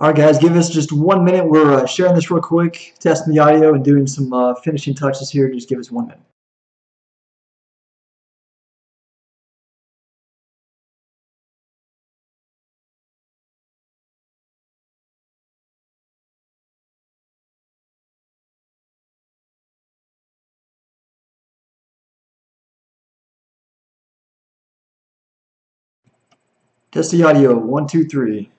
All right, guys, give us just 1 minute. We're sharing this real quick, testing the audio, and doing some finishing touches here. Just give us 1 minute. Test the audio. 1, 2, 3.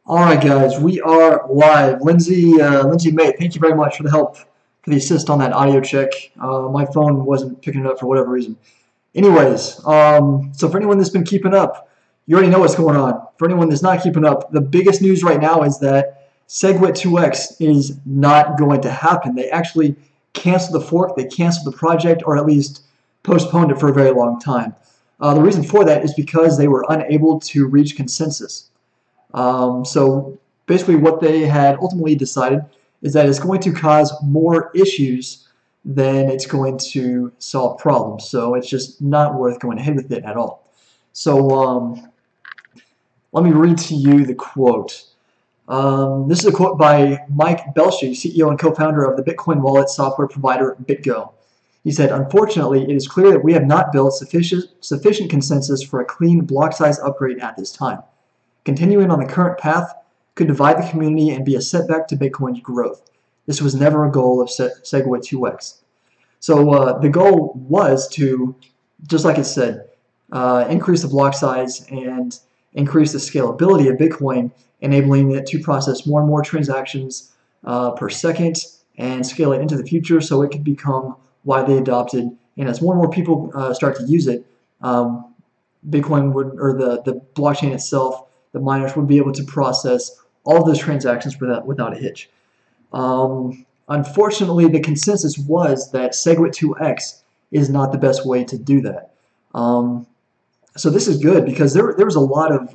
All right, guys, we are live. Lindsay May, thank you very much for the help, for the assist on that audio check. My phone wasn't picking it up for whatever reason. Anyways, so for anyone that's been keeping up, you already know what's going on. For anyone that's not keeping up, the biggest news right now is that Segwit2x is not going to happen. They actually canceled the fork, they canceled the project, or at least postponed it for a very long time. The reason for that is because they were unable to reach consensus. So basically what they had ultimately decided is that it's going to cause more issues than it's going to solve problems. So it's just not worth going ahead with it at all. So let me read to you the quote. This is a quote by Mike Belshie, CEO and co-founder of the Bitcoin wallet software provider BitGo. He said, "Unfortunately, it is clear that we have not built sufficient consensus for a clean block size upgrade at this time. Continuing on the current path could divide the community and be a setback to Bitcoin's growth. This was never a goal of Segwit2x." So the goal was to, just like it said, increase the block size and increase the scalability of Bitcoin, enabling it to process more and more transactions per second and scale it into the future so it could become widely adopted. And as more and more people start to use it, Bitcoin would, or the blockchain itself, the miners would be able to process all those transactions without a hitch. Unfortunately, the consensus was that Segwit2x is not the best way to do that. So this is good because there was a lot of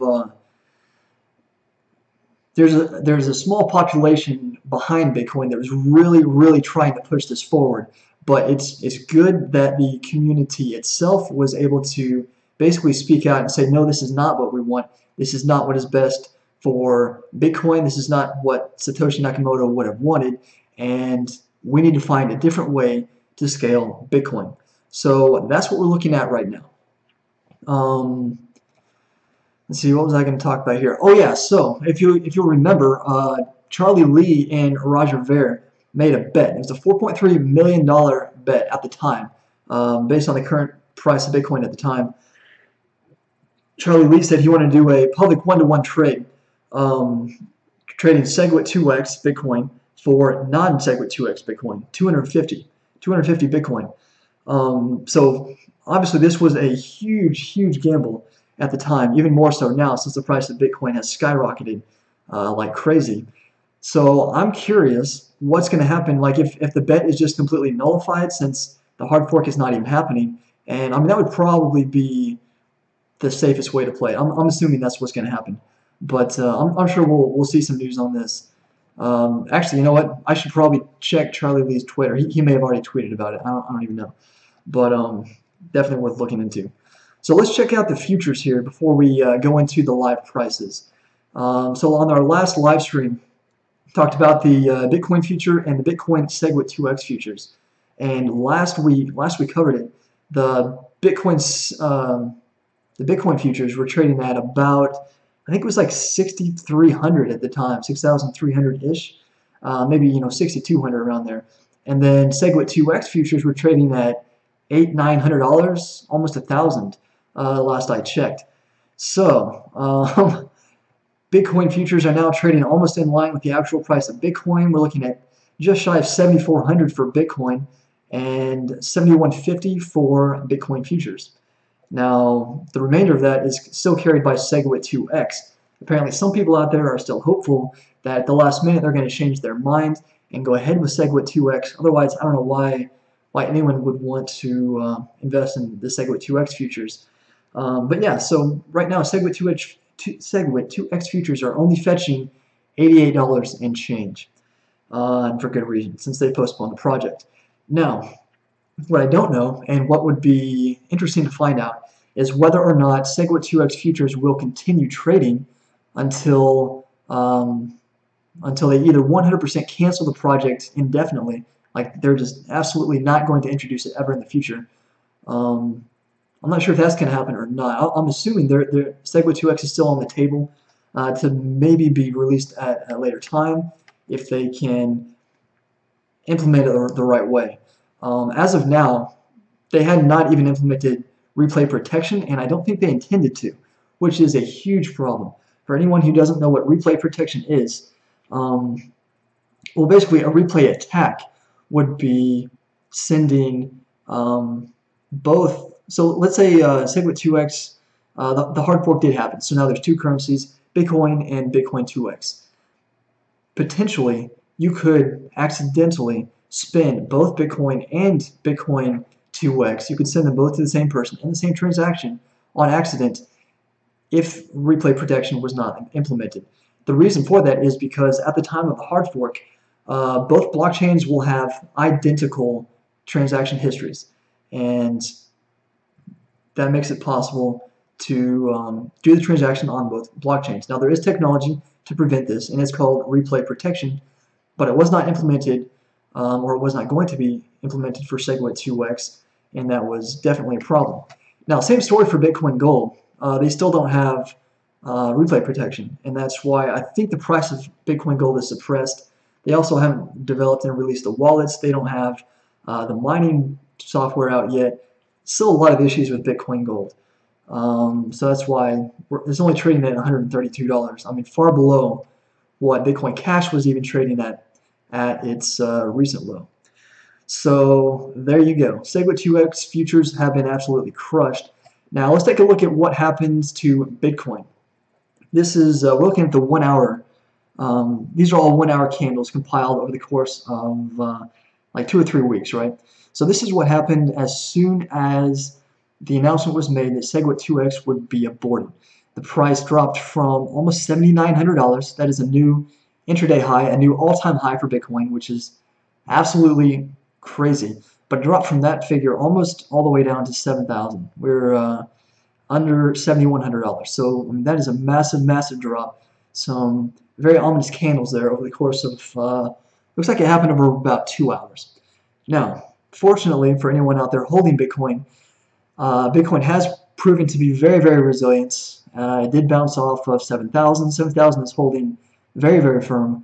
there's a small population behind Bitcoin that was really trying to push this forward. But it's good that the community itself was able to basically speak out and say, no, this is not what we want. This is not what is best for Bitcoin. This is not what Satoshi Nakamoto would have wanted, and we need to find a different way to scale Bitcoin. So that's what we're looking at right now. Let's see, what was I going to talk about here? Oh yeah, so if you'll remember, Charlie Lee and Roger Ver made a bet. It was a $4.3 million bet at the time, based on the current price of Bitcoin at the time. Charlie Lee said he wanted to do a public one-to-one trade, trading Segwit2x Bitcoin for non-Segwit2x Bitcoin, 250 Bitcoin. So obviously this was a huge gamble at the time, even more so now since the price of Bitcoin has skyrocketed like crazy. So I'm curious what's going to happen, like if the bet is just completely nullified since the hard fork is not even happening. And I mean, that would probably be the safest way to play it. I'm assuming that's what's going to happen. But I'm sure we'll see some news on this. Actually, you know what? I should probably check Charlie Lee's Twitter. He may have already tweeted about it. I don't even know. But definitely worth looking into. So let's check out the futures here before we go into the live prices. So on our last live stream, talked about the Bitcoin future and the Bitcoin Segwit2x futures. And last we covered it. The Bitcoin futures were trading at about, I think it was like 6,300 at the time, 6,300-ish, maybe 6,200 around there. And then Segwit2x futures were trading at $800-900, almost 1,000 last I checked. So Bitcoin futures are now trading almost in line with the actual price of Bitcoin. We're looking at just shy of 7,400 for Bitcoin and 7,150 for Bitcoin futures. Now, the remainder of that is still carried by Segwit2x. Apparently, some people out there are still hopeful that at the last minute they're going to change their mind and go ahead with Segwit2x. Otherwise, I don't know why anyone would want to invest in the Segwit2x futures. But yeah, so right now Segwit2x futures are only fetching $88 and change, and for good reason, since they postponed the project. Now, what I don't know, and what would be interesting to find out, is whether or not Segwit2x futures will continue trading until they either 100% cancel the project indefinitely, like they're just absolutely not going to introduce it ever in the future. I'm not sure if that's going to happen or not. I'm assuming Segwit2x is still on the table to maybe be released at a later time if they can implement it the right way. As of now, they had not even implemented replay protection, and I don't think they intended to, which is a huge problem. For anyone who doesn't know what replay protection is, well, basically a replay attack would be sending both. So let's say Segwit2x, the hard fork did happen. So now there's two currencies, Bitcoin and Bitcoin 2x. Potentially, you could accidentally spend both Bitcoin and Bitcoin 2x. You could send them both to the same person in the same transaction on accident if replay protection was not implemented. The reason for that is because at the time of the hard fork, both blockchains will have identical transaction histories, and that makes it possible to do the transaction on both blockchains. Now, there is technology to prevent this, and it's called replay protection, but it was not implemented, or it was not going to be implemented for Segwit2x, and that was definitely a problem. Now, same story for Bitcoin Gold. They still don't have replay protection, and that's why I think the price of Bitcoin Gold is suppressed. They also haven't developed and released the wallets. They don't have the mining software out yet. Still a lot of issues with Bitcoin Gold. So that's why it's only trading at $132. I mean, far below what Bitcoin Cash was even trading at its recent low. So there you go. Segwit2x futures have been absolutely crushed. Now let's take a look at what happens to Bitcoin. This is we're looking at the 1 hour. These are all 1 hour candles compiled over the course of like 2 or 3 weeks, right? So this is what happened as soon as the announcement was made that Segwit2x would be aborted. The price dropped from almost $7,900. That is a new intraday high, a new all-time high for Bitcoin, which is absolutely crazy. But it dropped from that figure almost all the way down to 7,000. We're under $7,100. So I mean, that is a massive, massive drop. Some very ominous candles there over the course of, looks like it happened over about 2 hours. Now, fortunately for anyone out there holding Bitcoin, Bitcoin has proven to be very, very resilient. It did bounce off of 7,000. 7,000 is holding very, very firm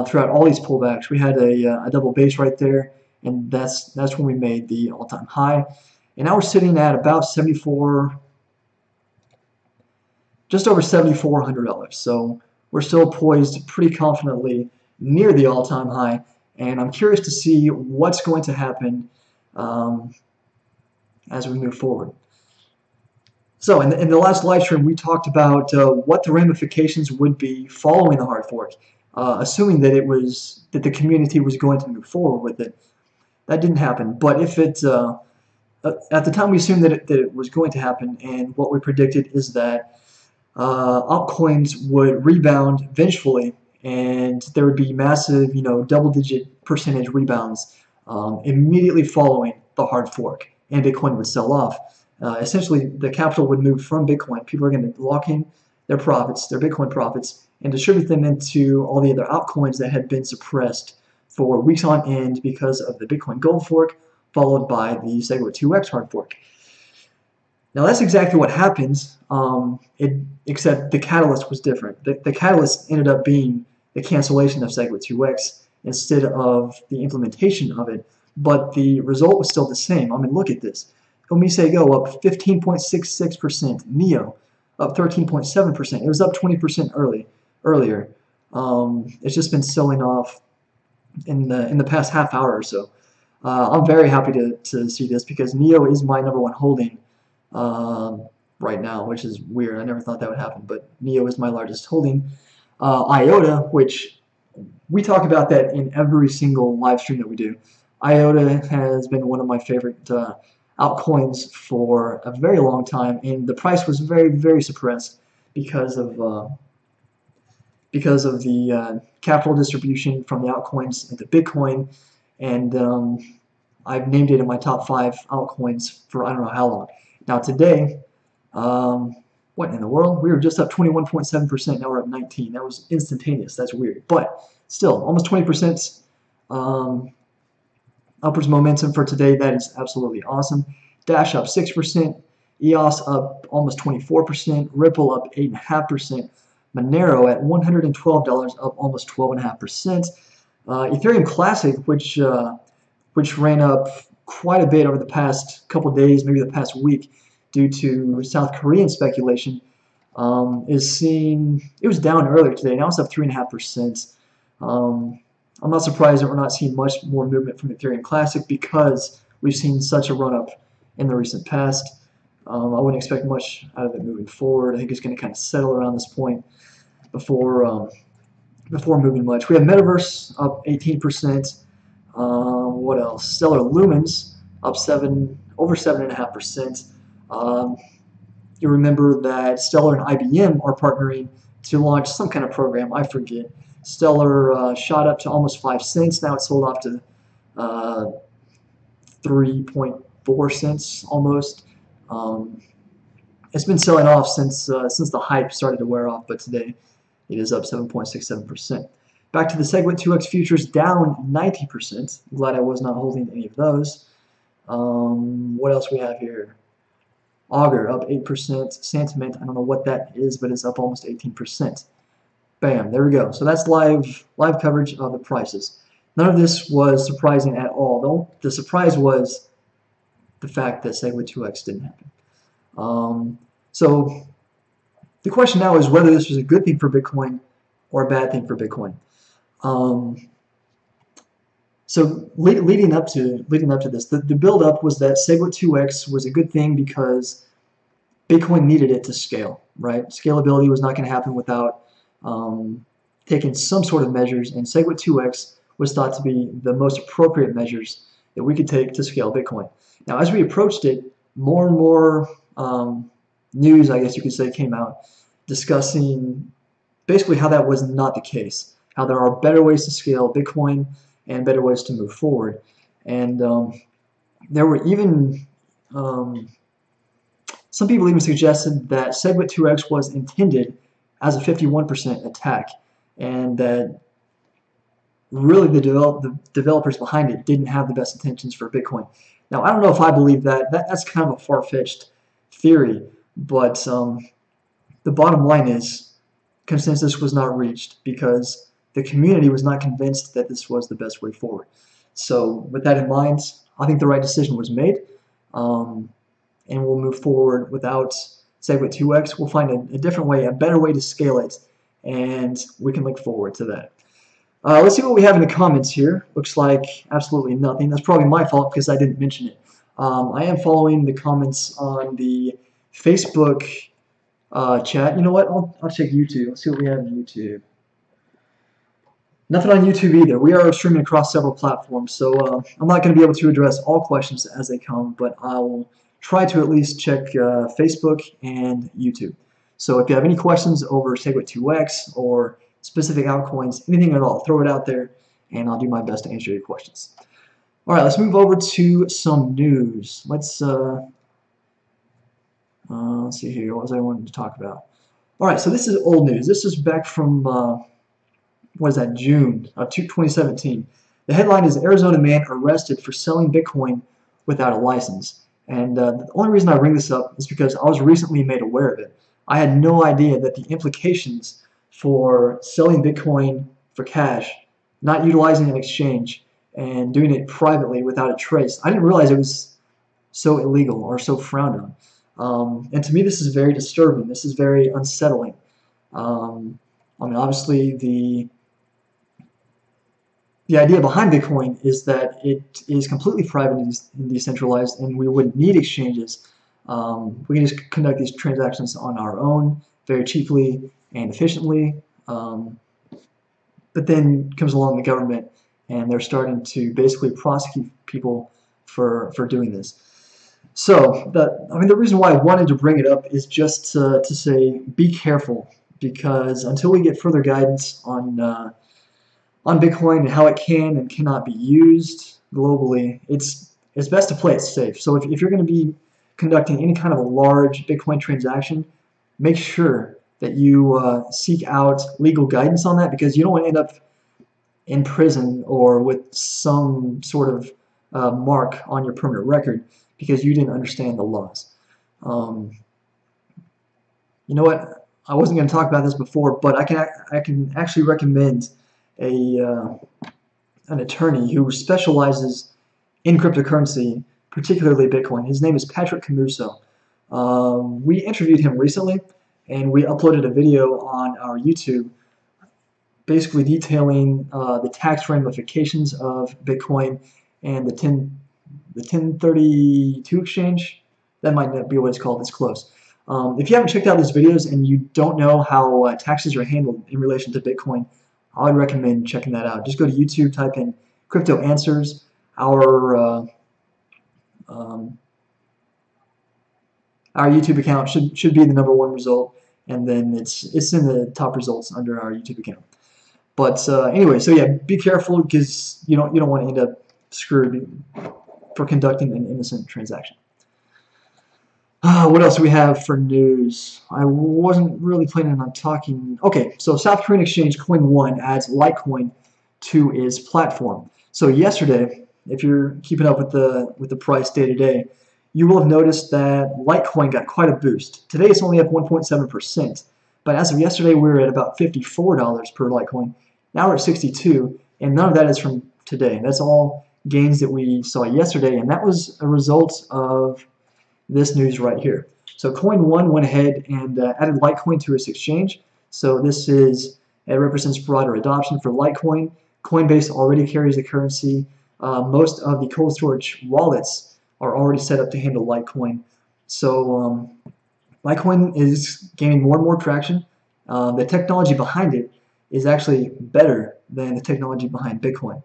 throughout all these pullbacks. We had a double base right there, and that's when we made the all-time high. And now we're sitting at about 74, just over $7,400. So we're still poised pretty confidently near the all-time high, and I'm curious to see what's going to happen as we move forward. So in the last live stream, we talked about what the ramifications would be following the hard fork, assuming that that the community was going to move forward with it. That didn't happen, but if it at the time we assumed that it was going to happen, and what we predicted is that altcoins would rebound vengefully, and there would be massive, double-digit percentage rebounds immediately following the hard fork, and Bitcoin would sell off. Essentially, the capital would move from Bitcoin. People are going to lock in their profits, their Bitcoin profits, and distribute them into all the other altcoins that had been suppressed for weeks on end because of the Bitcoin gold fork, followed by the Segwit2x hard fork. Now that's exactly what happens, except the catalyst was different. The catalyst ended up being the cancellation of Segwit2x instead of the implementation of it, but the result was still the same. I mean, look at this. Omisego up 15.66%, Neo up 13.7%. It was up 20% earlier. It's just been selling off in the past half hour or so. I'm very happy to see this because Neo is my #1 holding right now, which is weird. I never thought that would happen, but Neo is my largest holding. IOTA, which we talk about that in every single live stream that we do. IOTA has been one of my favorite altcoins for a very long time, and the price was very, very suppressed because of the capital distribution from the altcoins into Bitcoin, and I've named it in my top 5 altcoins for I don't know how long. Now today, what in the world? We were just up 21.7%. Now we're up 19. That was instantaneous. That's weird, but still, almost 20%. Upwards momentum for today. That is absolutely awesome. Dash up 6%. EOS up almost 24%. Ripple up 8.5%. Monero at $112 up almost 12.5%. Ethereum Classic, which ran up quite a bit over the past couple days, maybe the past week, due to South Korean speculation, it was down earlier today. Now it's up 3.5%. I'm not surprised that we're not seeing much more movement from Ethereum Classic because we've seen such a run-up in the recent past. I wouldn't expect much out of it moving forward. I think it's going to kind of settle around this point before moving much. We have Metaverse up 18%. What else? Stellar Lumens up over 7.5%. You remember that Stellar and IBM are partnering to launch some kind of program. I forget. Stellar shot up to almost 5 cents. Now it's sold off to 3.4 cents almost. It's been selling off since the hype started to wear off, but today it is up 7.67%. Back to the Segwit2x futures, down 90%. I'm glad I was not holding any of those. What else we have here? Augur up 8%. Sentiment, I don't know what that is, but it's up almost 18%. Bam, there we go. So that's live coverage of the prices. None of this was surprising at all, though. The surprise was the fact that Segwit2x didn't happen. So the question now is whether this was a good thing for Bitcoin or a bad thing for Bitcoin. So leading up to this, the build-up was that Segwit2x was a good thing because Bitcoin needed it to scale, right? Scalability was not going to happen without taking some sort of measures, and Segwit2x was thought to be the most appropriate measures that we could take to scale Bitcoin. Now, as we approached it, more and more news, I guess you could say, came out discussing basically how that was not the case, how there are better ways to scale Bitcoin and better ways to move forward. And there were even some people even suggested that Segwit2x was intended as a 51% attack, and that really the developers behind it didn't have the best intentions for Bitcoin. Now, I don't know if I believe that. That's kind of a far-fetched theory, but the bottom line is consensus was not reached because the community was not convinced that this was the best way forward. So with that in mind, I think the right decision was made, and we'll move forward without Segwit2x. We'll find a different way, a better way to scale it, and we can look forward to that. Let's see what we have in the comments here. Looks like absolutely nothing. That's probably my fault because I didn't mention it. I am following the comments on the Facebook chat. You know what? I'll check YouTube. Let's see what we have in YouTube. Nothing on YouTube either. We are streaming across several platforms, so I'm not going to be able to address all questions as they come, but I'll try to at least check Facebook and YouTube. So if you have any questions over Segwit2x or specific altcoins, anything at all, throw it out there, and I'll do my best to answer your questions. All right, let's move over to some news. Let's see here. What was I wanting to talk about? All right, so this is old news. This is back from what is that? June of 2017. The headline is Arizona man arrested for selling Bitcoin without a license. And the only reason I bring this up is because I was recently made aware of it. I had no idea that the implications for selling Bitcoin for cash, not utilizing an exchange, and doing it privately without a trace. I didn't realize it was so illegal or so frowned on. And to me, this is very disturbing. This is very unsettling. I mean, obviously, the idea behind Bitcoin is that it is completely private and decentralized, and we wouldn't need exchanges. We can just conduct these transactions on our own, very cheaply and efficiently. But then comes along the government, and they're starting to basically prosecute people for doing this. So, the reason why I wanted to bring it up is just to say be careful, because until we get further guidance on Bitcoin and how it can and cannot be used globally, it's best to play it safe. So if you're going to be conducting any kind of a large Bitcoin transaction, make sure that you seek out legal guidance on that, because you don't want to end up in prison or with some sort of mark on your permanent record because you didn't understand the laws. You know what? I wasn't going to talk about this before, but I can actually recommend an attorney who specializes in cryptocurrency, particularly Bitcoin. His name is Patrick Camuso. We interviewed him recently, and we uploaded a video on our YouTube basically detailing the tax ramifications of Bitcoin and the 1032 exchange. That might not be what it's called. It's close. If you haven't checked out these videos and you don't know how taxes are handled in relation to Bitcoin, I would recommend checking that out. Just go to YouTube, type in Crypto Answers. Our YouTube account should be the #1 result, and then it's in the top results under our YouTube account. But anyway, so yeah, be careful, because you don't want to end up screwed for conducting an innocent transaction. What else do we have for news? I wasn't really planning on talking. Okay, so South Korean exchange Coin1 adds Litecoin to its platform. So yesterday, if you're keeping up with the price day to day, you will have noticed that Litecoin got quite a boost. Today it's only up 1.7%, but as of yesterday we were at about $54 per Litecoin. Now we're at 62, and none of that is from today. That's all gains that we saw yesterday, and that was a result of this news right here. So Coin1 went ahead and added Litecoin to its exchange. So it represents broader adoption for Litecoin. Coinbase already carries the currency. Most of the cold storage wallets are already set up to handle Litecoin. So Litecoin is gaining more and more traction. The technology behind it is actually better than the technology behind Bitcoin.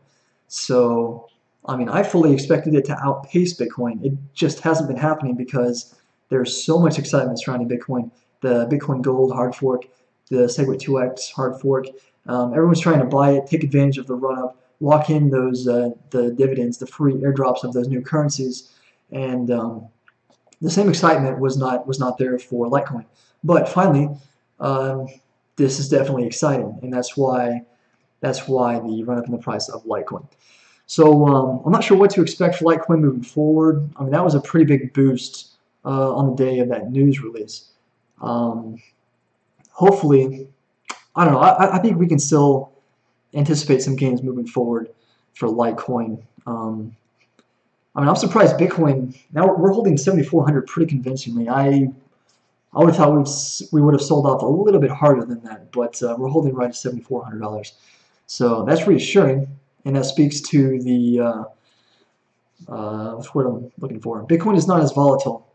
So, I mean, I fully expected it to outpace Bitcoin. It just hasn't been happening because there's so much excitement surrounding Bitcoin. The Bitcoin Gold hard fork, the Segwit2x hard fork. Everyone's trying to buy it, take advantage of the run-up, lock in those the dividends, the free airdrops of those new currencies, and the same excitement was not there for Litecoin. But finally, um, this is definitely exciting, and that's why the run up in the price of Litecoin. So I'm not sure what to expect for Litecoin moving forward. I mean, that was a pretty big boost on the day of that news release. Um, Hopefully, I don't know. I think we can still anticipate some gains moving forward for Litecoin. I mean, I'm surprised Bitcoin. Now we're holding 7,400 pretty convincingly. I would have thought we would have sold off a little bit harder than that, but we're holding right at $7,400. So that's reassuring, and that speaks to the what's what I'm looking for. Bitcoin is not as volatile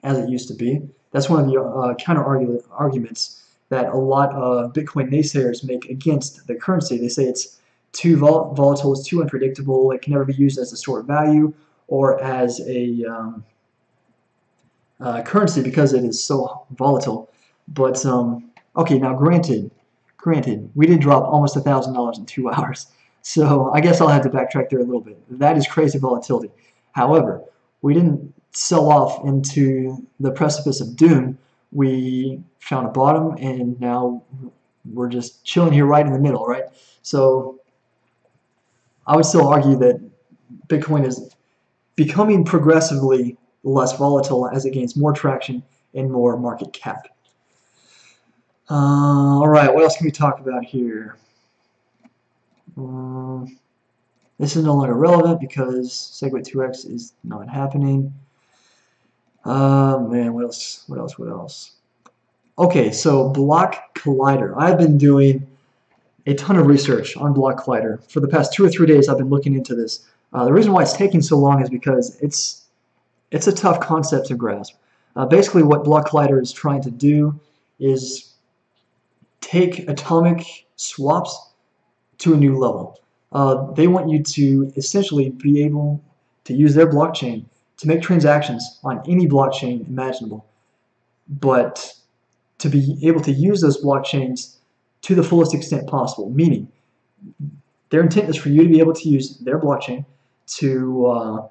as it used to be. That's one of the counter arguments that a lot of Bitcoin naysayers make against the currency. They say it's too volatile, it's too unpredictable, it can never be used as a store of value or as a currency because it is so volatile. But okay, now granted, we did drop almost $1,000 in 2 hours. So I guess I'll have to backtrack there a little bit. That is crazy volatility. However, we didn't sell off into the precipice of doom. We found a bottom, and now we're just chilling here right in the middle, right? So I would still argue that Bitcoin is becoming progressively less volatile as it gains more traction and more market cap. All right, what else can we talk about here? This is no longer relevant because Segwit2x is not happening. Man, what else? What else? What else? Okay, so Block Collider. I've been doing a ton of research on Block Collider. For the past 2 or 3 days, I've been looking into this. The reason why it's taking so long is because it's a tough concept to grasp. Basically, what Block Collider is trying to do is take atomic swaps to a new level. They want you to essentially be able to use their blockchain to make transactions on any blockchain imaginable, but to be able to use those blockchains to the fullest extent possible, meaning their intent is for you to be able to use their blockchain to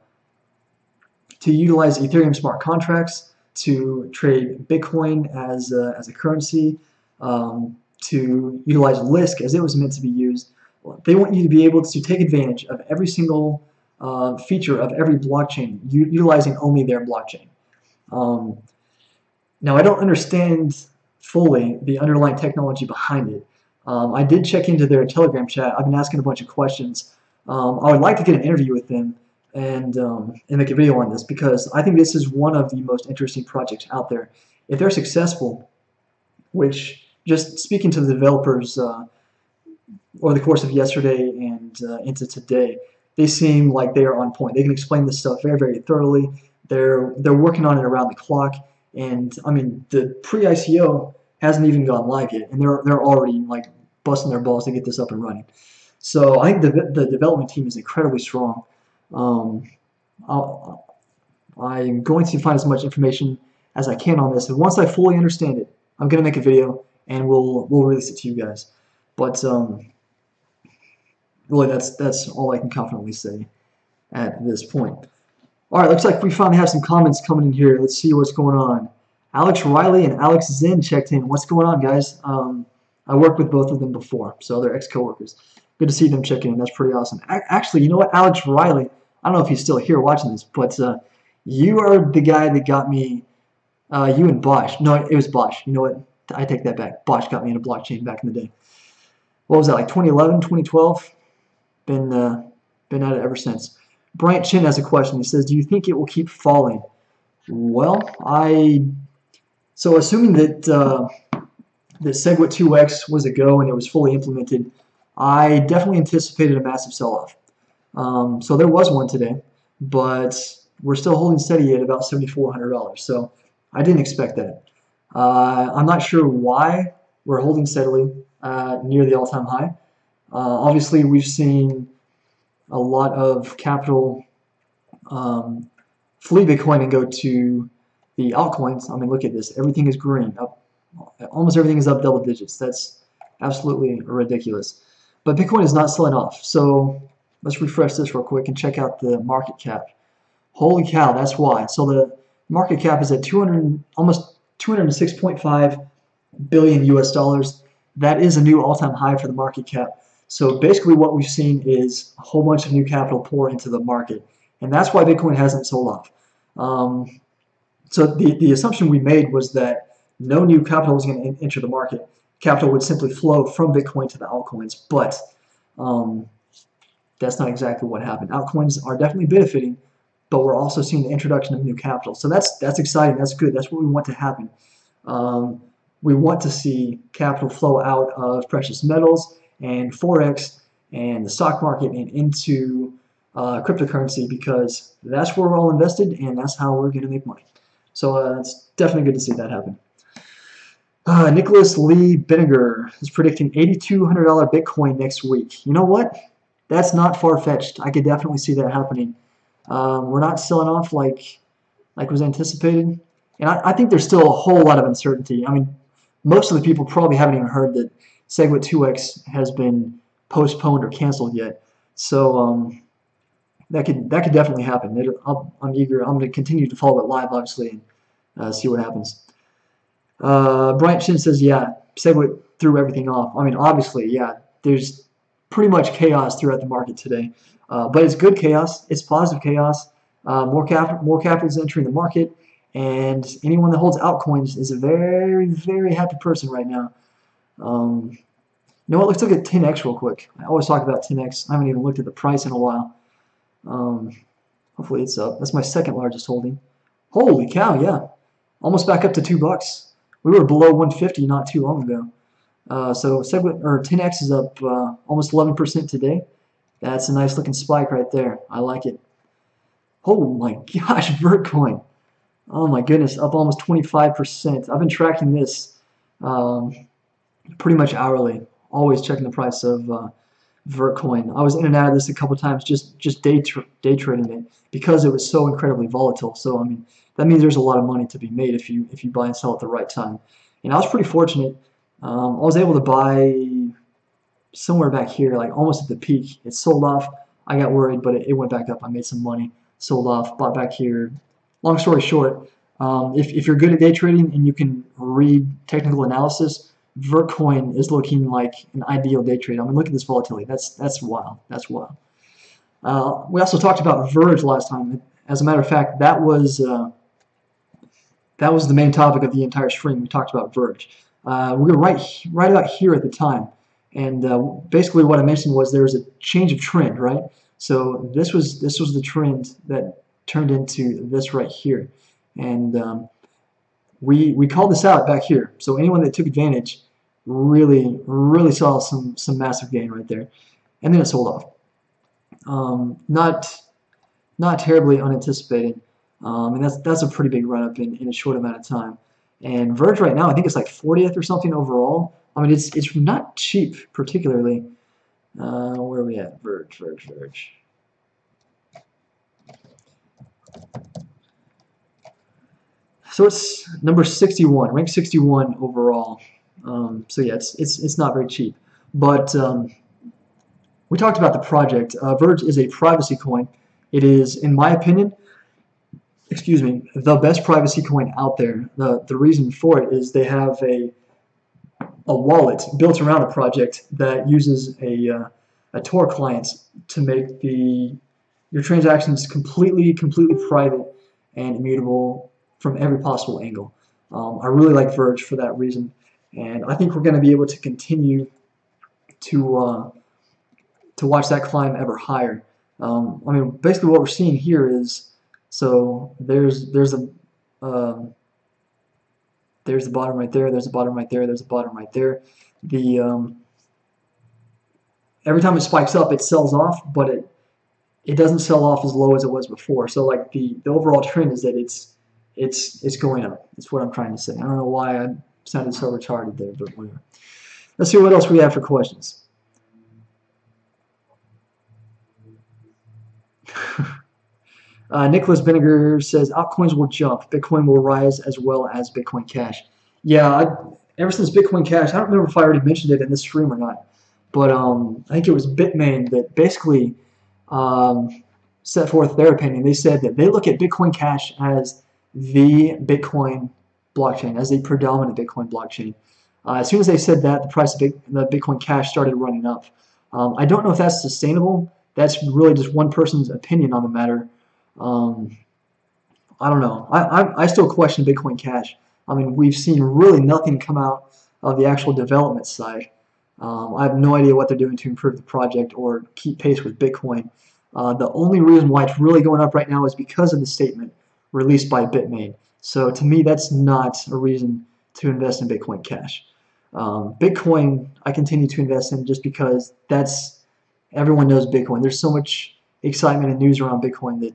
utilize Ethereum smart contracts, to trade Bitcoin as a currency, to utilize Lisk as it was meant to be used. They want you to be able to take advantage of every single feature of every blockchain, utilizing only their blockchain. Now, I don't understand fully the underlying technology behind it. I did check into their Telegram chat. I've been asking a bunch of questions. I would like to get an interview with them and make a video on this because I think this is one of the most interesting projects out there. If they're successful, which just speaking to the developers over the course of yesterday and into today, they seem like they are on point. They can explain this stuff very, very thoroughly. They're working on it around the clock, and I mean the pre-ICO hasn't even gone live yet, and they're already like busting their balls to get this up and running. So I think the development team is incredibly strong. I'm going to find as much information as I can on this, and once I fully understand it, I'm going to make a video and we'll release it to you guys. But really, that's all I can confidently say at this point. All right, looks like we finally have some comments coming in here. Let's see what's going on. Alex Riley and Alex Zen checked in. What's going on, guys? I worked with both of them before, so they're ex-coworkers. Good to see them checking in. That's pretty awesome. Actually, you know what, Alex Riley, I don't know if he's still here watching this, but you are the guy that got me, you and Bosch. No, it was Bosch. You know what? I take that back. Bosch got me into blockchain back in the day. What was that, like 2011, 2012? Been at it ever since. Bryant Chin has a question. He says, do you think it will keep falling? Well, so assuming that that Segwit2x was a go and it was fully implemented, I definitely anticipated a massive sell-off. So there was one today, but we're still holding steady at about $7,400. So I didn't expect that. I'm not sure why we're holding steadily near the all-time high. Obviously, we've seen a lot of capital um, flee Bitcoin and go to the altcoins. I mean, look at this. Everything is green. Up, almost everything is up double digits. That's absolutely ridiculous. But Bitcoin is not selling off. So let's refresh this real quick and check out the market cap. Holy cow, that's why. So the market cap is at 200, almost 206.5 billion US dollars. That is a new all-time high for the market cap. So basically what we've seen is a whole bunch of new capital pour into the market. And that's why Bitcoin hasn't sold off. So the assumption we made was that no new capital was going to enter the market. Capital would simply flow from Bitcoin to the altcoins. But um, that's not exactly what happened. Altcoins are definitely benefiting, but we're also seeing the introduction of new capital. So that's exciting. That's good. That's what we want to happen. Um, we want to see capital flow out of precious metals and forex and the stock market and into cryptocurrency, because that's where we're all invested and that's how we're going to make money. So it's definitely good to see that happen. Nicholas Lee Benninger is predicting $8,200 Bitcoin next week. You know what? That's not far-fetched. I could definitely see that happening. We're not selling off like was anticipated. And I think there's still a whole lot of uncertainty. I mean, most of the people probably haven't even heard that Segwit2x has been postponed or canceled yet. So that could definitely happen. I'm eager. I'm going to continue to follow it live, obviously, and see what happens. Bryant Chin says, yeah, Segwit threw everything off. I mean, obviously, yeah, there's pretty much chaos throughout the market today. But it's good chaos. It's positive chaos. More capital is entering the market, and anyone that holds altcoins is a very, very happy person right now. You know what? Let's look at 10x real quick. I always talk about 10x. I haven't even looked at the price in a while. Hopefully it's up. That's my second largest holding. Holy cow, yeah. Almost back up to $2. We were below 150 not too long ago. So Segwit, or 10x is up almost 11% today. That's a nice looking spike right there. I like it. Oh my gosh, Vertcoin. Oh my goodness, up almost 25%. I've been tracking this pretty much hourly. Always checking the price of Vertcoin. I was in and out of this a couple times, just day trading it because it was so incredibly volatile. So I mean, that means there's a lot of money to be made if you buy and sell at the right time. And I was pretty fortunate. I was able to buy somewhere back here, like almost at the peak. It sold off. I got worried, but it went back up. I made some money. Sold off. Bought back here. Long story short, if you're good at day trading and you can read technical analysis, Vertcoin is looking like an ideal day trade. I mean, look at this volatility. That's wild. That's wild. We also talked about Verge last time. As a matter of fact, that was the main topic of the entire stream. We talked about Verge. We were right about here at the time, and basically what I mentioned was there was a change of trend, right? So this was the trend that turned into this right here, and we called this out back here. So anyone that took advantage really saw some massive gain right there, and then it sold off. Not terribly unanticipated, and that's a pretty big run up in a short amount of time. And Verge right now, I think it's like 40th or something overall. I mean, it's not cheap particularly. Where are we at? Verge. So it's number 61, ranked 61 overall. So yeah, it's not very cheap. But we talked about the project. Verge is a privacy coin. It is, in my opinion, excuse me, the best privacy coin out there. The reason for it is they have a wallet built around the project that uses a Tor client to make your transactions completely private and immutable from every possible angle. I really like Verge for that reason, and I think we're going to be able to continue to watch that climb ever higher. I mean, basically what we're seeing here is, so there's the bottom right there, there's the bottom right there, there's the bottom right there. Every time it spikes up, it sells off, but it doesn't sell off as low as it was before. So like the overall trend is that it's it's going up. That's what I'm trying to say. I don't know why I sounded so retarded there, but whatever. Let's see what else we have for questions. Nicholas Vinegar says altcoins will jump, Bitcoin will rise as well as Bitcoin Cash. Yeah, ever since Bitcoin Cash, I don't remember if I already mentioned it in this stream or not, but I think it was Bitmain that basically set forth their opinion. They said that they look at Bitcoin Cash as the Bitcoin blockchain, as the predominant Bitcoin blockchain. As soon as they said that, the price of the Bitcoin Cash started running up. I don't know if that's sustainable. That's really just one person's opinion on the matter. Um, I don't know. I still question Bitcoin Cash. I mean, we've seen really nothing come out of the actual development side. I have no idea what they're doing to improve the project or keep pace with Bitcoin. The only reason why it's really going up right now is because of the statement released by Bitmain. So to me, that's not a reason to invest in Bitcoin Cash. Bitcoin, I continue to invest in just because everyone knows Bitcoin. There's so much excitement and news around Bitcoin that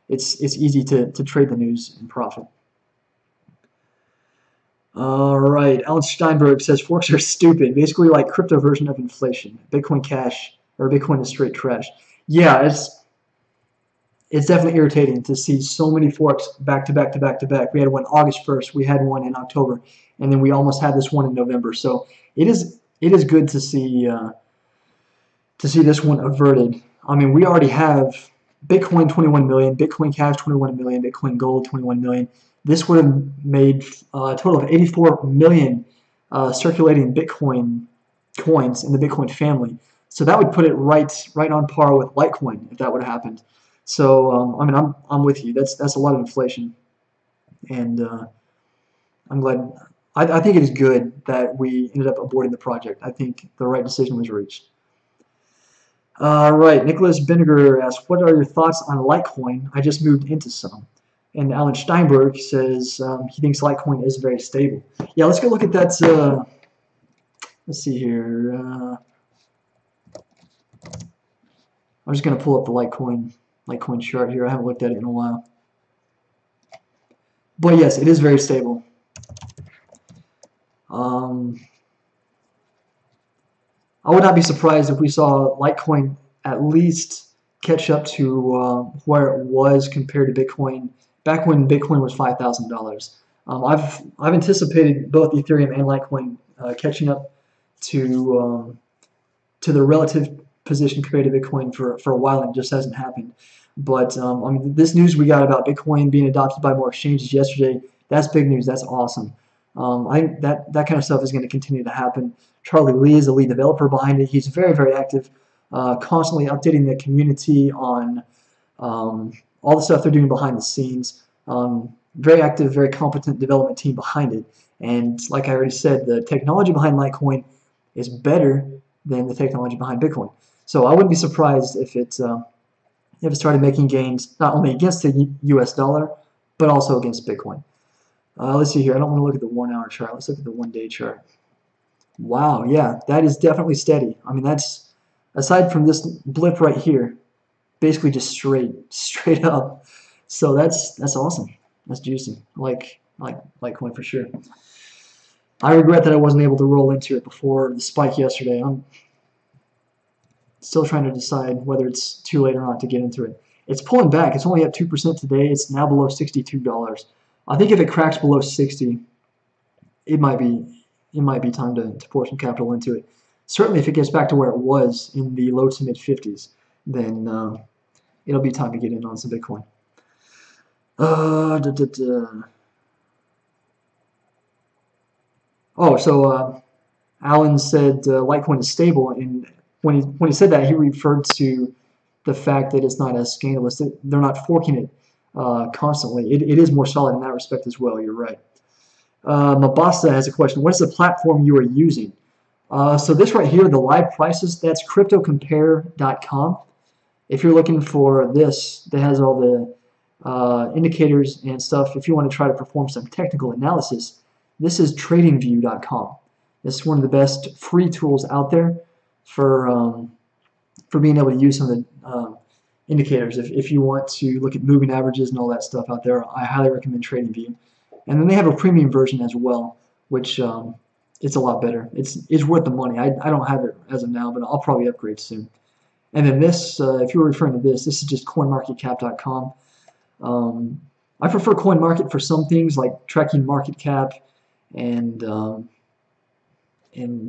it's easy to trade the news and profit. All right, Alan Steinberg says forks are stupid, basically like crypto version of inflation. Bitcoin Cash or Bitcoin is straight trash. Yeah, it's definitely irritating to see so many forks back to back to back to back. We had one August 1st, we had one in October, and then we almost had this one in November. So it is good to see this one averted. I mean, we already have Bitcoin 21 million, Bitcoin Cash 21 million, Bitcoin Gold 21 million. This would have made a total of 84 million circulating Bitcoin coins in the Bitcoin family. So that would put it right on par with Litecoin if that would have happened. So I mean, I'm with you. That's a lot of inflation, and I'm glad. I think it is good that we ended up aborting the project. I think the right decision was reached. Right, Nicholas Vinegar asks, what are your thoughts on Litecoin? I just moved into some. And Alan Steinberg says he thinks Litecoin is very stable. Yeah, let's go look at that. Let's see here. I'm just going to pull up the Litecoin chart here. I haven't looked at it in a while. But yes, it is very stable. I would not be surprised if we saw Litecoin at least catch up to where it was compared to Bitcoin back when Bitcoin was $5,000. I've anticipated both Ethereum and Litecoin catching up to the relative position compared to Bitcoin for a while, and it just hasn't happened. But I mean, this news we got about Bitcoin being adopted by more exchanges yesterday, that's big news. That's awesome. I think that kind of stuff is going to continue to happen. Charlie Lee is the lead developer behind it. He's very, very active, constantly updating the community on all the stuff they're doing behind the scenes. Very active, very competent development team behind it. And like I already said, the technology behind Litecoin is better than the technology behind Bitcoin. So I wouldn't be surprised if it started making gains not only against the US dollar, but also against Bitcoin. Let's see here. I don't want to look at the 1 hour chart. Let's look at the 1 day chart. Wow, yeah, that is definitely steady. I mean, that's, aside from this blip right here, basically just straight up. So that's awesome. That's juicy. Like Litecoin for sure. I regret that I wasn't able to roll into it before the spike yesterday. I'm still trying to decide whether it's too late or not to get into it. It's pulling back. It's only up 2% today. It's now below $62. I think if it cracks below 60, it might be time to pour some capital into it. Certainly, if it gets back to where it was in the low to mid 50s, then it'll be time to get in on some Bitcoin. Oh, so Alan said Litecoin is stable, and when he said that, he referred to the fact that it's not as scandalous. They're not forking it constantly. It is more solid in that respect as well. You're right. Mabasa has a question. What is the platform you are using? So this right here, the live prices, that's cryptocompare.com. If you're looking for this, that has all the indicators and stuff. If you want to try to perform some technical analysis, this is tradingview.com. This is one of the best free tools out there for being able to use some of the indicators. If you want to look at moving averages and all that stuff out there, I highly recommend TradingView. And then they have a premium version as well, which it's a lot better. It's worth the money. I don't have it as of now, but I'll probably upgrade soon. And then this, if you're referring to this is just coinmarketcap.com. I prefer CoinMarket for some things like tracking market cap and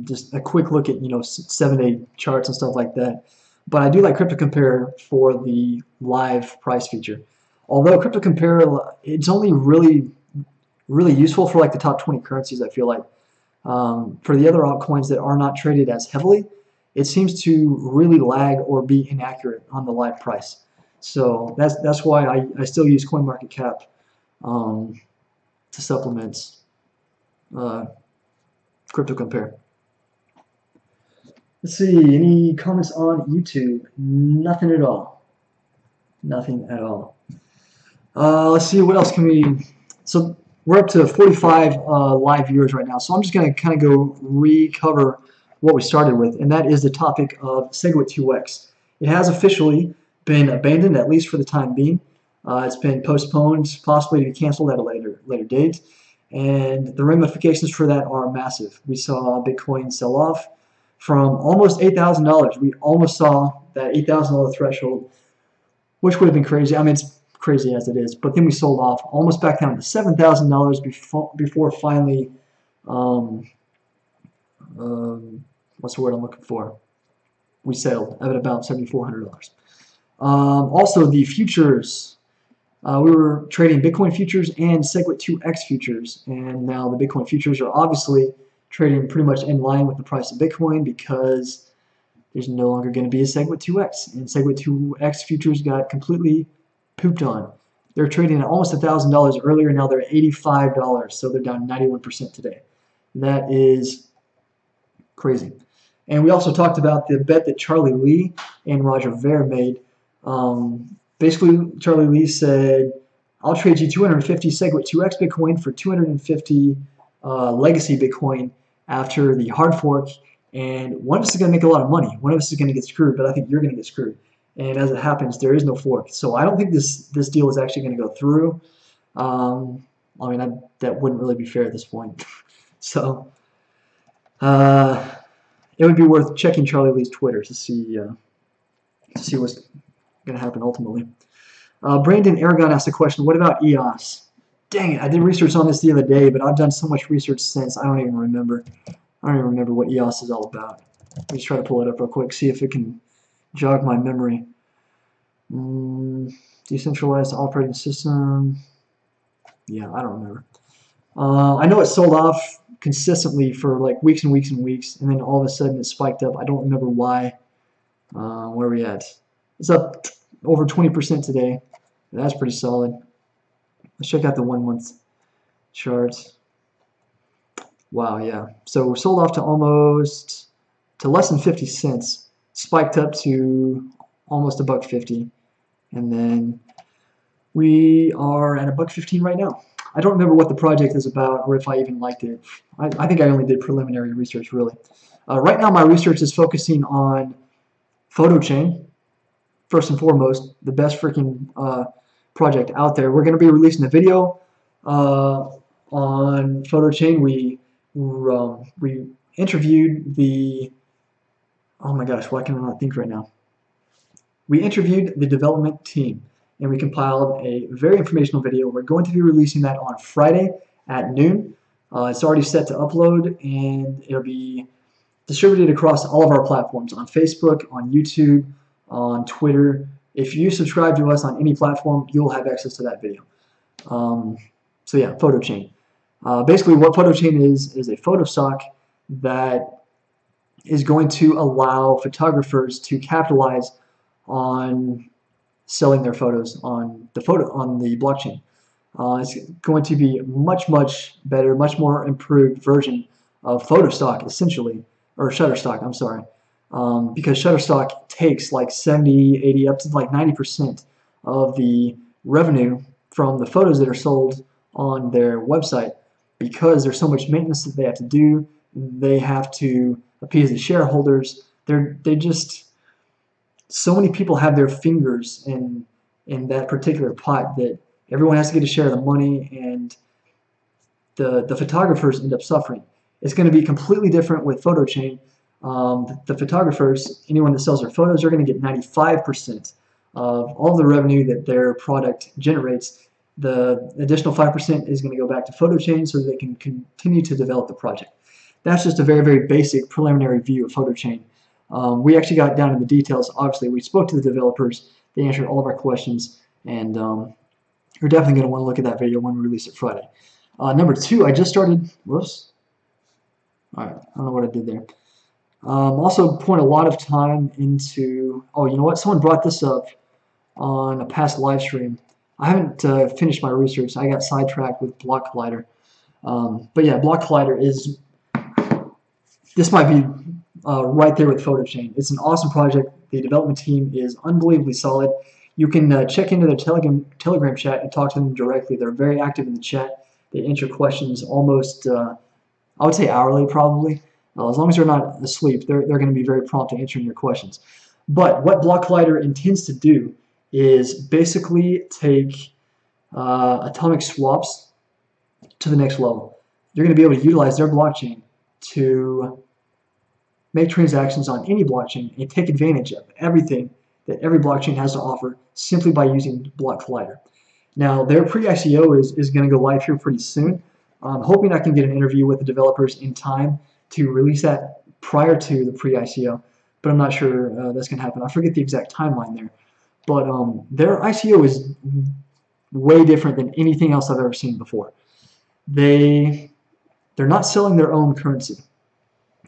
just a quick look at 7-day charts and stuff like that. But I do like CryptoCompare for the live price feature. Although CryptoCompare, it's only really useful for like the top 20 currencies, I feel like. For the other altcoins that are not traded as heavily, it seems to really lag or be inaccurate on the live price. So that's why I still use CoinMarketCap to supplement CryptoCompare. Let's see, any comments on YouTube? Nothing at all. Nothing at all. Let's see, what else can we... So we're up to 45 live viewers right now, so I'm just going to kind of go recover what we started with, and that is the topic of Segwit2x. It has officially been abandoned, at least for the time being. It's been postponed, possibly to be canceled at a later date, and the ramifications for that are massive. We saw Bitcoin sell off from almost $8,000. We almost saw that $8,000 threshold, which would have been crazy. I mean, it's crazy as it is, but then we sold off almost back down to $7,000 before finally, what's the word I'm looking for? We sailed at about $7,400. Also, the futures. We were trading Bitcoin futures and Segwit2x futures, and now the Bitcoin futures are obviously trading pretty much in line with the price of Bitcoin because there's no longer going to be a Segwit2x, and Segwit2x futures got completely pooped on. They're trading at almost $1,000 earlier, now they're at $85, so they're down 91% today. That is crazy. And we also talked about the bet that Charlie Lee and Roger Ver made. Basically, Charlie Lee said, I'll trade you 250 Segwit2x Bitcoin for 250 legacy Bitcoin after the hard fork, and one of us is going to make a lot of money. One of us is going to get screwed, but I think you're going to get screwed. And as it happens, there is no fork. So I don't think this deal is actually going to go through. I mean, that wouldn't really be fair at this point. So it would be worth checking Charlie Lee's Twitter to see what's going to happen ultimately. Brandon Aragon asked a question, what about EOS? Dang it, I did research on this the other day, but I've done so much research since, I don't even remember. I don't even remember what EOS is all about. Let me just try to pull it up real quick, see if it can jog my memory. Decentralized operating system. Yeah, I don't remember. I know it sold off consistently for like weeks and weeks and weeks, and then all of a sudden it spiked up. I don't remember why. Where are we at? It's up over 20% today. That's pretty solid. Let's check out the 1 month chart. Wow, yeah. So we sold off to less than 50 cents. Spiked up to almost $1.50, and then we are at $1.15 right now. I don't remember what the project is about or if I even liked it. I think I only did preliminary research, really. Right now my research is focusing on PhotoChain, first and foremost, the best freaking project out there. We're going to be releasing a video on PhotoChain. We interviewed the... Oh my gosh, why can I not think right now? We interviewed the development team, and we compiled a very informational video. We're going to be releasing that on Friday at noon. It's already set to upload, and it'll be distributed across all of our platforms, on Facebook, on YouTube, on Twitter. If you subscribe to us on any platform, you'll have access to that video. So yeah, PhotoChain. Basically what PhotoChain is a photo stock that is going to allow photographers to capitalize on selling their photos on the blockchain. It's going to be much better, much more improved version of Photostock, essentially, or Shutterstock, I'm sorry, because Shutterstock takes like 70, 80, up to like 90% of the revenue from the photos that are sold on their website. Because there's so much maintenance that they have to do, they have to appease the shareholders. They just so many people have their fingers in that particular pot that everyone has to get a share of the money, and the photographers end up suffering. It's going to be completely different with PhotoChain. The photographers, anyone that sells their photos, are going to get 95% of all the revenue that their product generates. The additional 5% is going to go back to PhotoChain so that they can continue to develop the project. That's just a very, very basic preliminary view of PhotoChain. We actually got down to the details. Obviously, we spoke to the developers. They answered all of our questions, and you're definitely going to want to look at that video when we release it Friday. Number two, I just started. Whoops. All right, I don't know what I did there. Also, point a lot of time into. Oh, you know what? Someone brought this up on a past live stream. I haven't finished my research. I got sidetracked with Block Collider. But yeah, Block Collider is. This might be right there with PhotoChain. It's an awesome project. The development team is unbelievably solid. You can check into their Telegram chat and talk to them directly. They're very active in the chat. They answer questions almost, I would say hourly probably. As long as they're not asleep, they're going to be very prompt in answering your questions. But what Block Collider intends to do is basically take atomic swaps to the next level. You're going to be able to utilize their blockchain to make transactions on any blockchain and take advantage of everything that every blockchain has to offer simply by using Block Collider. Now, their pre-ICO is going to go live here pretty soon. I'm hoping I can get an interview with the developers in time to release that prior to the pre-ICO, but I'm not sure that's going to happen. I forget the exact timeline there. But their ICO is way different than anything else I've ever seen before. They're not selling their own currency.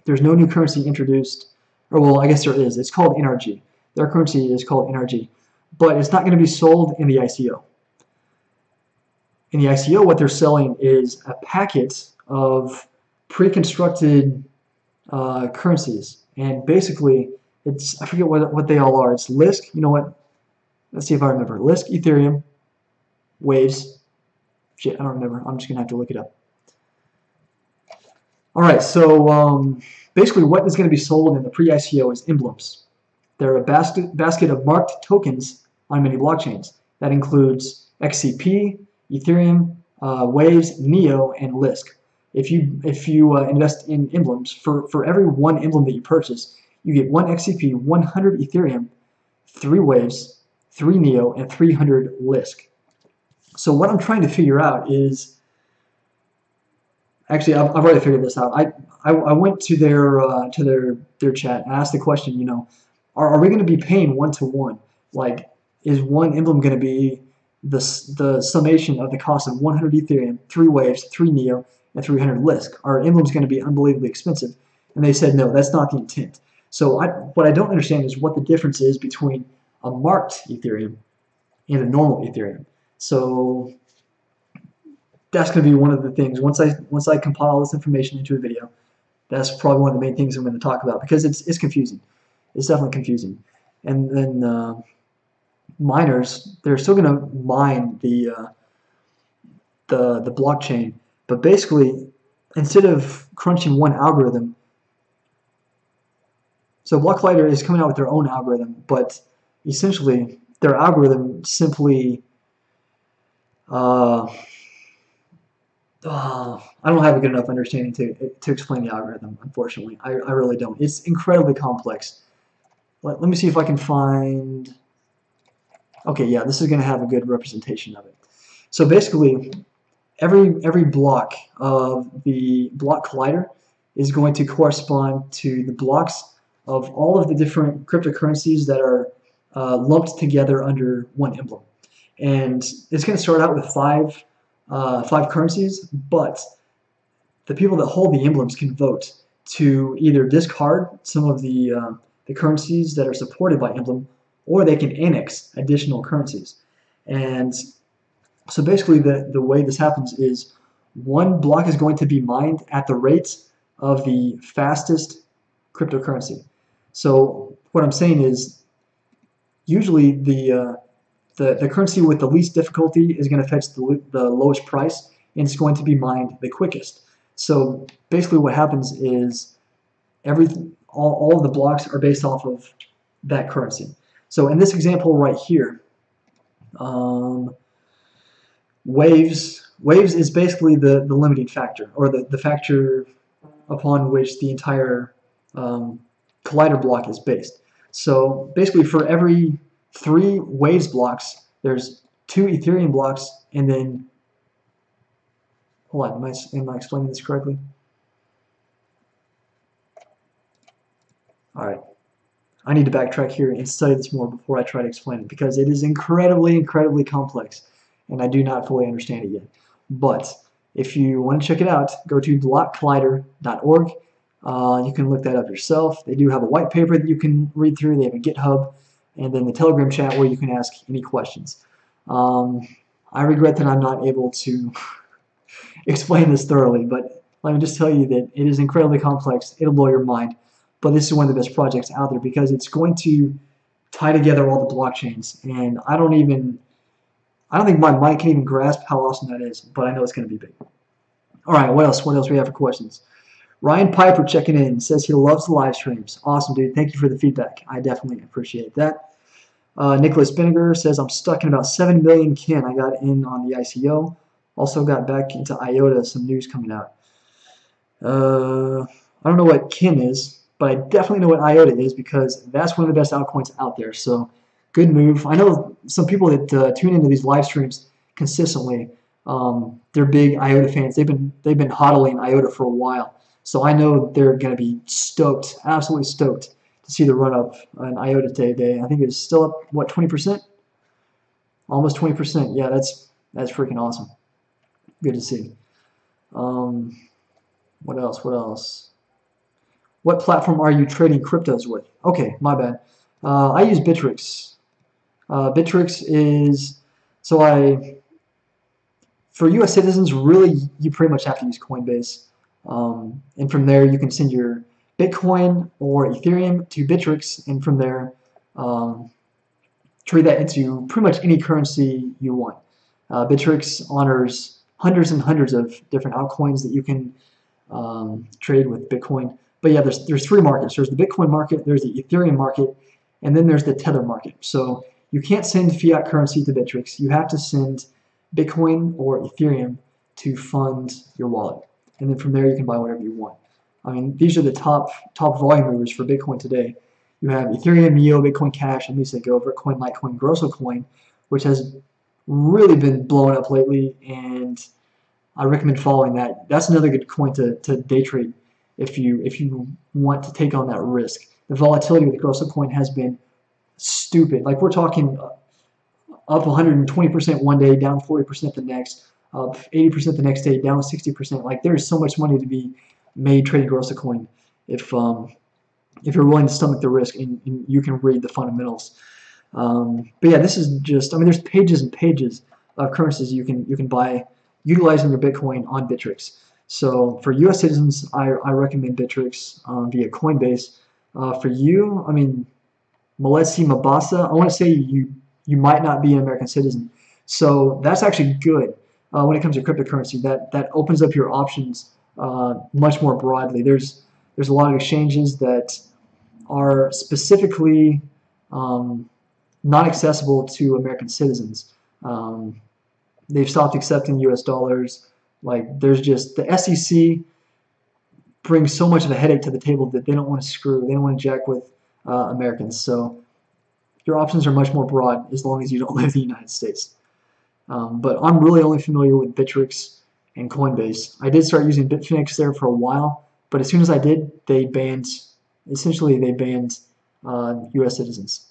There's no new currency introduced, or well, I guess there is. It's called NRG. Their currency is called NRG, but it's not going to be sold in the ICO. In the ICO, what they're selling is a packet of pre-constructed currencies, and basically, it's, I forget what they all are. It's Lisk. You know what? Let's see if I remember. Lisk, Ethereum, Waves. Shit, I don't remember. I'm just gonna have to look it up. All right, so basically what is going to be sold in the pre-ICO is emblems. They're a basket of marked tokens on many blockchains. That includes XCP, Ethereum, Waves, Neo, and Lisk. If you invest in emblems, for every one emblem that you purchase, you get 1 XCP, 100 Ethereum, 3 Waves, 3 Neo, and 300 Lisk. So what I'm trying to figure out is, actually, I've already figured this out. I went to their chat and asked the question, you know, are we going to be paying one-to-one? Like, is one emblem going to be the summation of the cost of 100 Ethereum, 3 Waves, 3 Neo, and 300 Lisk? Are emblems going to be unbelievably expensive? And they said, no, that's not the intent. So what I don't understand is what the difference is between a marked Ethereum and a normal Ethereum. So that's going to be one of the things. Once I compile this information into a video, that's probably one of the main things I'm going to talk about, because it's confusing. It's definitely confusing. And then miners, they're still going to mine the blockchain, but basically, instead of crunching one algorithm, so Block Collider is coming out with their own algorithm, but essentially their algorithm simply I don't have a good enough understanding to explain the algorithm, unfortunately. I really don't. It's incredibly complex. Let me see if I can find... Okay, yeah, this is going to have a good representation of it. So basically, every block of the Block Collider is going to correspond to the blocks of all of the different cryptocurrencies that are lumped together under one emblem. And it's going to start out with five currencies, but the people that hold the emblems can vote to either discard some of the currencies that are supported by emblem, or they can annex additional currencies. And so basically the way this happens is one block is going to be mined at the rate of the fastest cryptocurrency. So what I'm saying is usually the currency with the least difficulty is going to fetch the lowest price, and it's going to be mined the quickest. So basically what happens is all of the blocks are based off of that currency. So in this example right here, waves is basically the limiting factor, or the factor upon which the entire collider block is based. So basically for every 3 waves blocks, there's 2 Ethereum blocks, and then, hold on, am I explaining this correctly? Alright, I need to backtrack here and study this more before I try to explain it, because it is incredibly, incredibly complex, and I do not fully understand it yet. But if you want to check it out, go to blockcollider.org. You can look that up yourself. They do have a white paper that you can read through. They have a GitHub, and then the Telegram chat where you can ask any questions. I regret that I'm not able to explain this thoroughly, but let me just tell you that it is incredibly complex. It'll blow your mind. But this is one of the best projects out there because it's going to tie together all the blockchains, and I don't think my mind can even grasp how awesome that is, but I know it's going to be big. All right, what else? What else do we have for questions? Ryan Piper checking in, says he loves the live streams. Awesome, dude. Thank you for the feedback. I definitely appreciate that. Nicholas Vinegar says, I'm stuck in about 7 million kin. I got in on the ICO. Also got back into IOTA, some news coming out. I don't know what kin is, but I definitely know what IOTA is because that's one of the best altcoins out there. So good move. I know some people that tune into these live streams consistently. They're big IOTA fans. They've been hodling IOTA for a while. So I know they're going to be stoked, absolutely stoked to see the run up in IOTA today. I think it's still up, what, 20%? Almost 20%. Yeah, that's freaking awesome. Good to see. What else? What else? What platform are you trading cryptos with? Okay, my bad. I use Bittrex. Bittrex is, for U.S. citizens, really, you pretty much have to use Coinbase. And from there, you can send your Bitcoin or Ethereum to Bittrex, and from there, trade that into pretty much any currency you want. Bittrex honors hundreds and hundreds of different altcoins that you can trade with Bitcoin. But yeah, there's 3 markets. There's the Bitcoin market, there's the Ethereum market, and then there's the Tether market. So you can't send fiat currency to Bittrex. You have to send Bitcoin or Ethereum to fund your wallet. And then from there, you can buy whatever you want. I mean, these are the top volume movers for Bitcoin today. You have Ethereum, Neo, Bitcoin Cash, and Go, Bitcoin, Litecoin, Grosso Coin, which has really been blowing up lately, and I recommend following that. That's another good coin to day trade if you want to take on that risk. The volatility with Grosso Coin has been stupid. Like we're talking up 120% one day, down 40% the next, up 80% the next day, down 60%. Like there's so much money to be made trading Grosso Coin if you're willing to stomach the risk and you can read the fundamentals. But yeah, this is just, I mean, there's pages and pages of currencies you can buy utilizing your Bitcoin on Bittrex. So for U.S. citizens, I recommend Bittrex via Coinbase. For you, I mean, Malesi Mabasa, I want to say you might not be an American citizen. So that's actually good when it comes to cryptocurrency. That opens up your options much more broadly. There's a lot of exchanges that are specifically not accessible to American citizens. They've stopped accepting U.S. dollars. Like there's just the SEC brings so much of a headache to the table that they don't want to screw. They don't want to jack with Americans. So your options are much more broad as long as you don't live in the United States. But I'm really only familiar with Bittrex and Coinbase. I did start using Bitfinex there for a while, but as soon as I did, they banned U.S. citizens.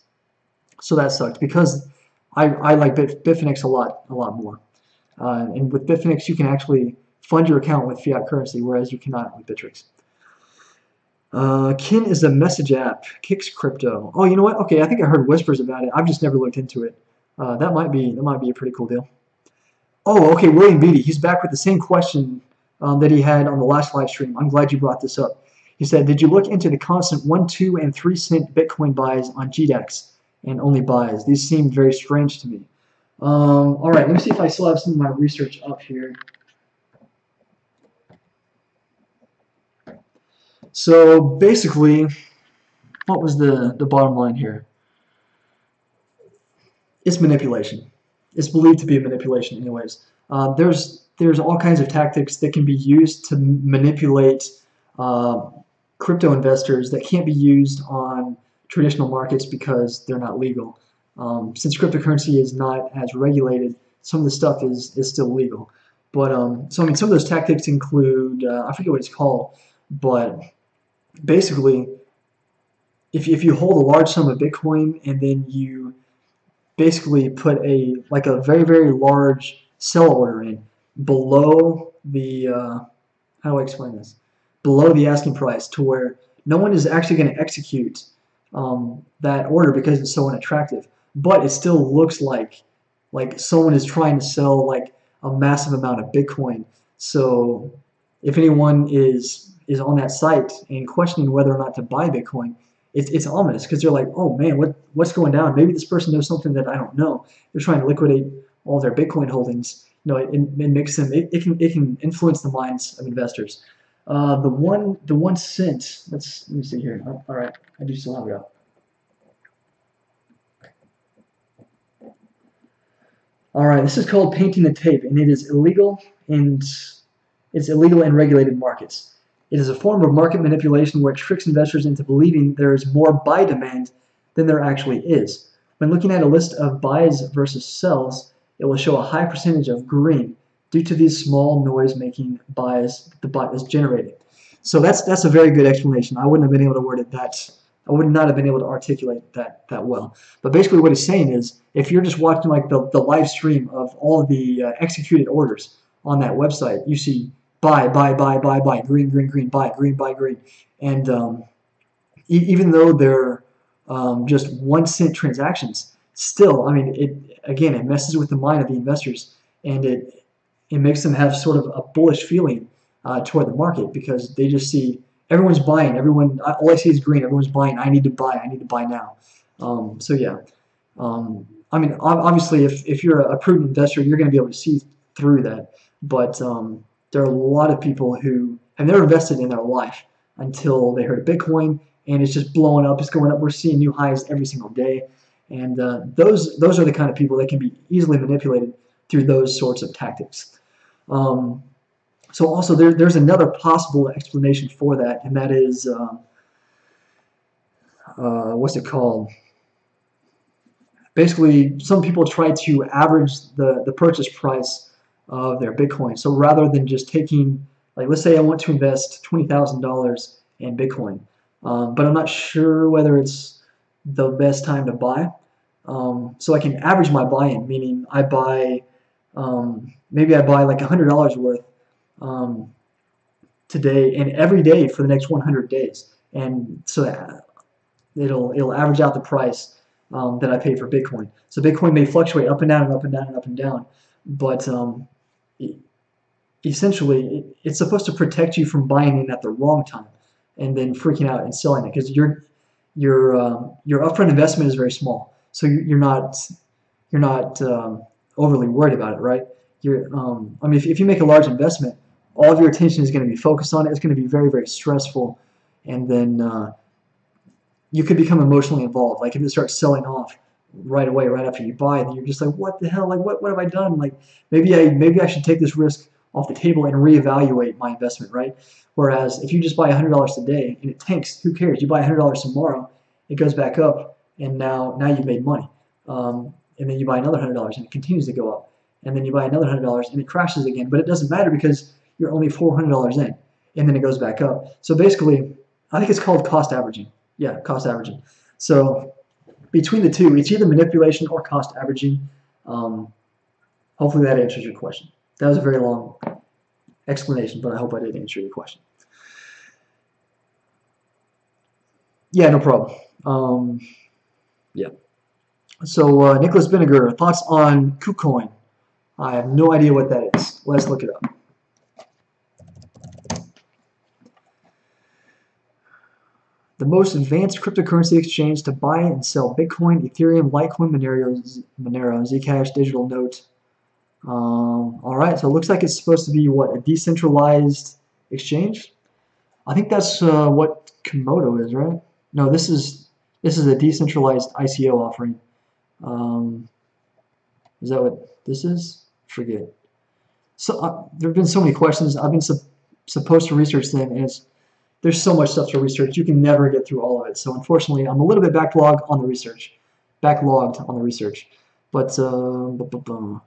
So that sucked because I like Bitfinex a lot more. And with Bitfinex, you can actually fund your account with fiat currency, whereas you cannot with Bittrex. Kin is a message app. Kicks crypto. Oh, you know what? Okay, I think I heard whispers about it. I've just never looked into it. That might be a pretty cool deal. Oh, okay, William Beatty. He's back with the same question that he had on the last live stream. I'm glad you brought this up. He said, did you look into the constant 1, 2, and 3 cent Bitcoin buys on GDAX and only buys? These seem very strange to me. All right, let me see if I still have some of my research up here. So basically, what was the bottom line here? It's manipulation. It's believed to be a manipulation, anyways. There's all kinds of tactics that can be used to manipulate uh, crypto investors that can't be used on traditional markets because they're not legal. Since cryptocurrency is not as regulated, some of the stuff is still legal. But so I mean, some of those tactics include I forget what it's called, but basically, if you hold a large sum of Bitcoin and then you basically put a very large sell order in below the how do I explain this? Below the asking price to where no one is actually going to execute that order because it's so unattractive. But it still looks like someone is trying to sell like a massive amount of Bitcoin. So if anyone is on that site and questioning whether or not to buy Bitcoin, it's ominous because they're like, oh man, what's going down? Maybe this person knows something that I don't know. They're trying to liquidate all their Bitcoin holdings. You know, it makes them it can influence the minds of investors. The 1 cent. Let me see here. All right, I do still have it up. All right, this is called painting the tape, and it is illegal and it's illegal in regulated markets. It is a form of market manipulation where it tricks investors into believing there is more buy demand than there actually is. When looking at a list of buys versus sells, it will show a high percentage of green due to these small noise-making buys the bot is generating. So that's a very good explanation. I wouldn't have been able to word it that. I would not have been able to articulate that well. But basically, what he's saying is, if you're just watching like the live stream of all of the executed orders on that website, you see buy, green, buy, green. And even though they're just 1 cent transactions, still, I mean, it messes with the mind of the investors, and it makes them have sort of a bullish feeling toward the market because they just see everyone's buying, all I see is green, everyone's buying, I need to buy now. So yeah, I mean, obviously, if you're a prudent investor, you're going to be able to see through that, but there are a lot of people who have never invested in their life until they heard of Bitcoin, and it's just blowing up. It's going up. We're seeing new highs every single day, and those are the kind of people that can be easily manipulated through those sorts of tactics. So also there's another possible explanation for that, and that is what's it called? Basically, some people try to average the purchase price of their Bitcoin. So rather than just taking, like, let's say I want to invest $20,000 in Bitcoin, but I'm not sure whether it's the best time to buy. So I can average my buy-in, meaning I buy, maybe I buy like $100 worth today and every day for the next 100 days, and so it'll average out the price that I pay for Bitcoin. So Bitcoin may fluctuate up and down and up and down and up and down, but essentially it's supposed to protect you from buying in at the wrong time and then freaking out and selling it because your upfront investment is very small, so you're not overly worried about it, right? I mean, if you make a large investment, all of your attention is going to be focused on it. It's going to be very stressful, and then you could become emotionally involved. Like if it starts selling off right away, right after you buy, then you're just like, what the hell? Like what have I done? Like maybe I should take this risk off the table and reevaluate my investment, right? Whereas if you just buy $100 today and it tanks, who cares? You buy $100 tomorrow, it goes back up, and now you've made money. And then you buy another $100 and it continues to go up, and then you buy another $100 and it crashes again, but it doesn't matter because you're only $400 in, and then it goes back up. So basically, I think it's called cost averaging. Yeah, cost averaging. So between the two, it's either manipulation or cost averaging. Hopefully that answers your question. That was a very long explanation, but I hope I did answer your question. Yeah, no problem. Yeah. So Nicholas Vinegar, thoughts on KuCoin? I have no idea what that is. Let's look it up. The most advanced cryptocurrency exchange to buy and sell Bitcoin, Ethereum, Litecoin, Monero, Zcash, digital note. All right, so it looks like it's supposed to be what, a decentralized exchange? I think that's what Komodo is, right? No, this is a decentralized ICO offering. Is that what this is? Forget. So there have been so many questions. I've been supposed to research them, and there's so much stuff to research. You can never get through all of it. So unfortunately, I'm a little bit backlogged on the research. But we'll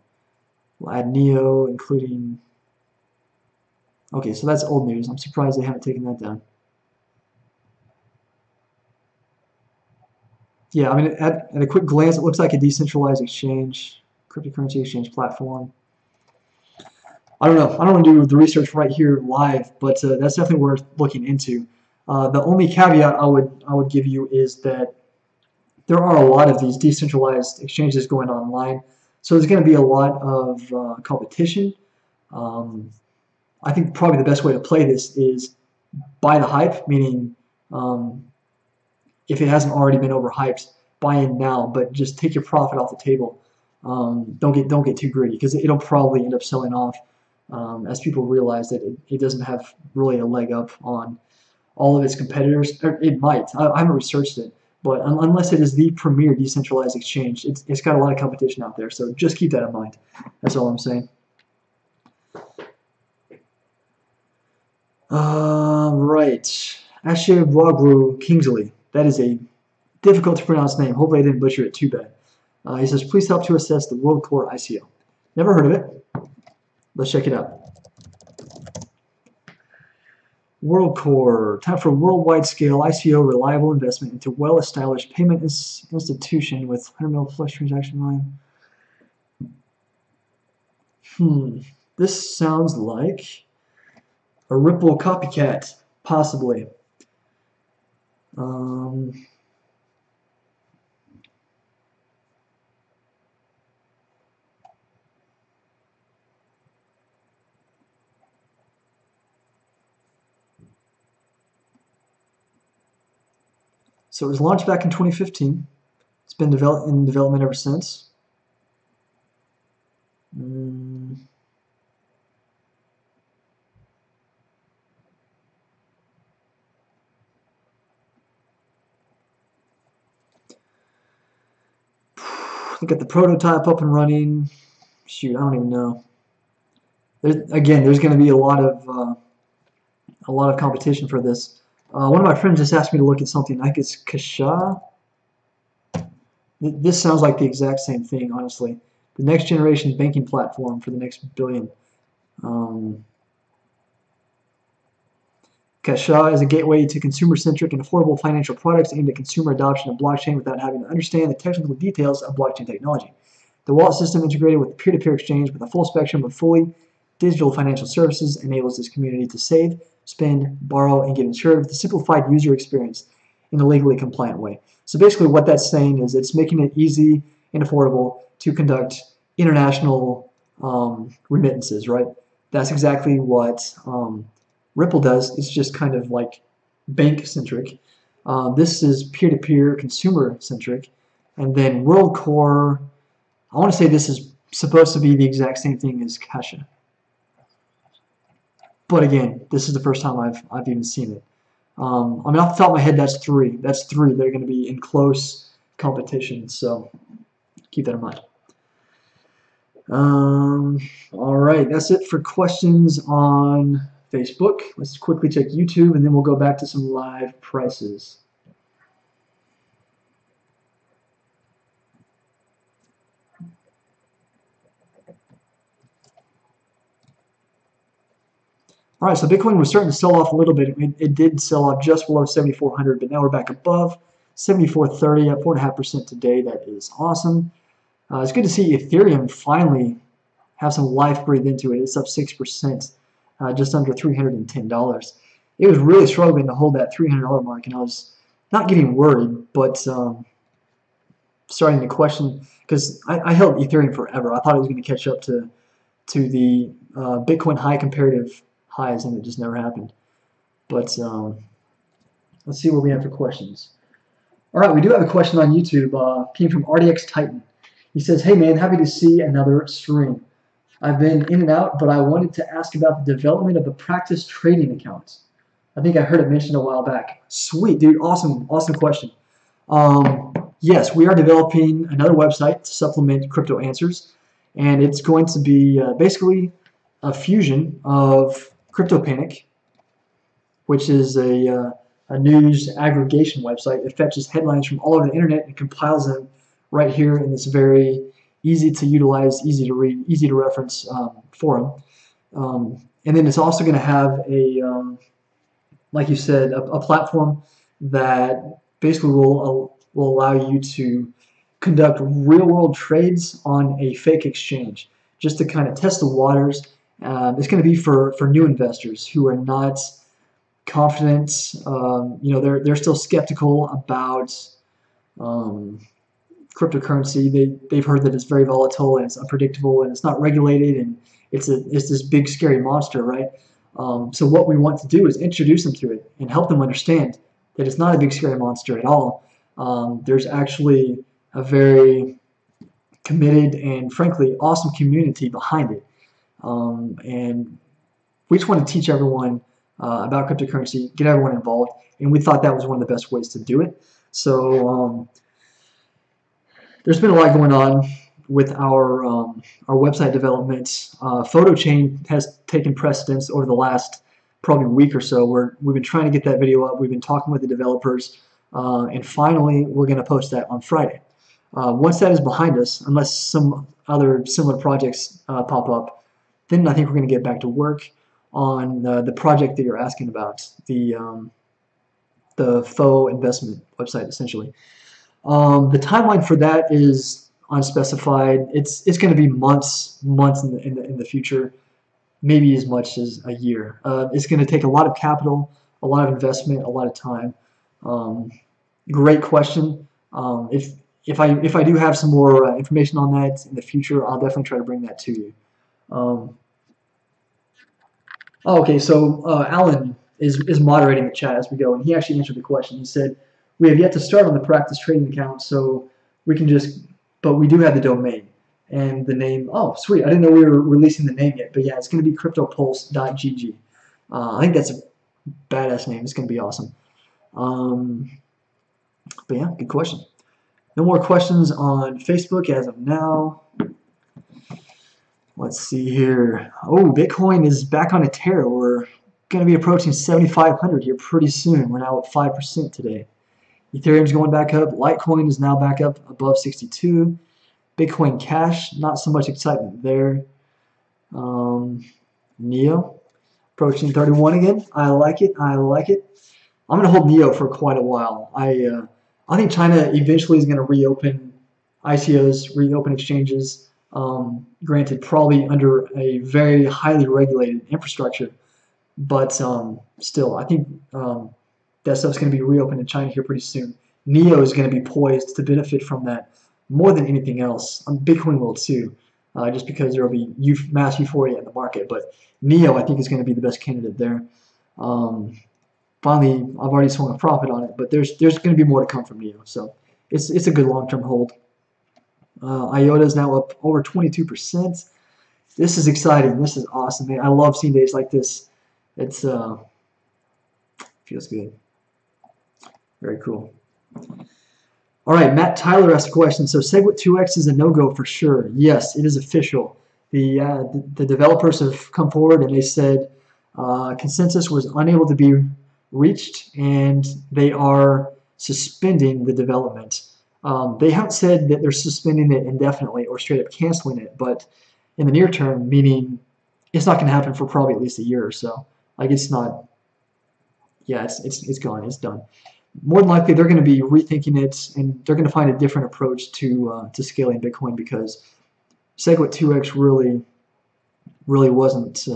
add Neo, including. Okay, so that's old news. I'm surprised they haven't taken that down. Yeah, I mean, at a quick glance, it looks like a decentralized exchange, cryptocurrency exchange platform. I don't know. I don't want to do the research right here live, but that's definitely worth looking into. The only caveat I would give you is that there are a lot of these decentralized exchanges going online, so there's going to be a lot of competition. Um, I think probably the best way to play this is buy the hype, meaning um, if it hasn't already been overhyped, buy in now, but just take your profit off the table. Don't get too greedy because it'll probably end up selling off as people realize that it doesn't have really a leg up on all of its competitors. It might. I haven't researched it, but unless it is the premier decentralized exchange, it's got a lot of competition out there. So just keep that in mind. That's all I'm saying. Right. Asher Blogru Kingsley. That is a difficult to pronounce name. Hopefully I didn't butcher it too bad. He says, please help to assess the WorldCore ICO. Never heard of it. Let's check it out. WorldCore, time for worldwide scale ICO reliable investment into well-established payment institution with 100 mil plus transaction volume. This sounds like a Ripple copycat, possibly. So it was launched back in 2015. It's been in development ever since. They got the prototype up and running. Shoot, I don't even know. There's going to be a lot of competition for this. One of my friends just asked me to look at something. I think it's Kasha. This sounds like the exact same thing, honestly. The next generation banking platform for the next billion. Kasha is a gateway to consumer-centric and affordable financial products aimed at consumer adoption of blockchain without having to understand the technical details of blockchain technology. The wallet system integrated with peer-to-peer exchange with a full spectrum of fully digital financial services enables this community to save, spend, borrow, and get insured with a simplified user experience in a legally compliant way. So basically what that's saying is it's making it easy and affordable to conduct international remittances, right? That's exactly what Ripple does. It's just kind of like bank-centric. This is peer-to-peer consumer-centric. And then WorldCore, I want to say this is supposed to be the exact same thing as Kasha. But again, this is the first time I've even seen it. I mean, off the top of my head, that's three. That's three that are going to be in close competition. So keep that in mind. All right, that's it for questions on Facebook. Let's quickly check YouTube, and then we'll go back to some live prices. All right, so Bitcoin was starting to sell off a little bit. It did sell off just below 7,400, but now we're back above 7,430 at 4.5% today. That is awesome. It's good to see Ethereum finally have some life breathed into it. It's up 6%, just under $310. It was really struggling to hold that $300 mark, and I was not getting worried, but starting to question, because I held Ethereum forever. I thought it was going to catch up to the Bitcoin high comparative highs, and it just never happened. But let's see what we have for questions. All right, we do have a question on YouTube. Came from RDX Titan. He says, "Hey man, happy to see another stream. I've been in and out, but I wanted to ask about the development of a practice trading account. I think I heard it mentioned a while back." Sweet, dude. Awesome question. Yes, we are developing another website to supplement Crypto Answers. and it's going to be basically a fusion of CryptoPanic, which is a news aggregation website. It fetches headlines from all over the internet and compiles them right here in this very easy to utilize, easy to read, easy to reference forum. And then it's also going to have like you said, a platform that basically will allow you to conduct real-world trades on a fake exchange, just to kind of test the waters. It's going to be for new investors who are not confident. They're still skeptical about cryptocurrency. They've heard that it's very volatile and it's unpredictable and it's not regulated and it's this big scary monster, right? So what we want to do is introduce them to it and help them understand that it's not a big scary monster at all. There's actually a very committed and frankly awesome community behind it, and we just want to teach everyone about cryptocurrency, get everyone involved, and we thought that was one of the best ways to do it. So there's been a lot going on with our website development. PhotoChain has taken precedence over the last probably week or so. We've been trying to get that video up. We've been talking with the developers, and finally we're going to post that on Friday. Once that is behind us, unless some other similar projects pop up, then I think we're going to get back to work on the project that you're asking about, the faux investment website, essentially. The timeline for that is unspecified. It's going to be months in the future, maybe as much as a year. It's going to take a lot of capital, a lot of investment, a lot of time. Great question. If I do have some more information on that in the future, I'll definitely try to bring that to you. Okay, so Alan is moderating the chat as we go, and he actually answered the question. He said, "We have yet to start on the practice trading account, so we can just, but we do have the domain and the name." Oh, sweet! I didn't know we were releasing the name yet, but yeah, it's going to be cryptopulse.gg. I think that's a badass name. It's going to be awesome. But yeah, good question. No more questions on Facebook as of now. Let's see here. Oh, Bitcoin is back on a tear. We're going to be approaching 7,500 here pretty soon. We're now at 5% today. Ethereum's going back up. Litecoin is now back up above 62. Bitcoin Cash, not so much excitement there. Neo, approaching 31 again. I like it. I like it. I'm going to hold Neo for quite a while. I think China eventually is going to reopen ICOs, reopen exchanges. Granted, probably under a very highly regulated infrastructure, but still, I think that stuff's going to be reopened in China here pretty soon. Neo is going to be poised to benefit from that more than anything else. Bitcoin will too, just because there will be mass euphoria in the market. But Neo, I think, is going to be the best candidate there. Finally, I've already swung a profit on it, but there's going to be more to come from Neo, so it's a good long-term hold. IOTA is now up over 22%. This is exciting. This is awesome, man. I love seeing days like this. It's feels good. Very cool. All right, Matt Tyler asked a question. So Segwit2x is a no-go for sure. Yes, it is official. The developers have come forward and they said consensus was unable to be reached, and they are suspending the development. They haven't said that they're suspending it indefinitely or straight up canceling it, but in the near term, meaning it's not going to happen for probably at least a year or so. Like it's not, yeah, it's gone, it's done. More than likely, they're going to be rethinking it, and they're going to find a different approach to scaling Bitcoin, because Segwit2x really wasn't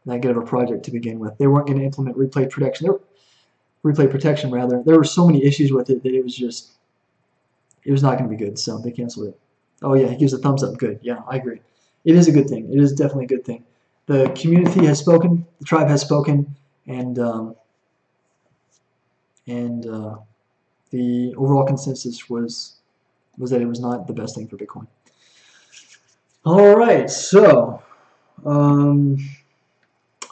that good of a project to begin with. They weren't going to implement replay protection. Replay protection rather. There were so many issues with it that it was not going to be good, so they canceled it. Oh yeah, he gives a thumbs up. Good. Yeah, I agree. It is a good thing. It is definitely a good thing. The community has spoken. The tribe has spoken, and the overall consensus was that it was not the best thing for Bitcoin. All right, so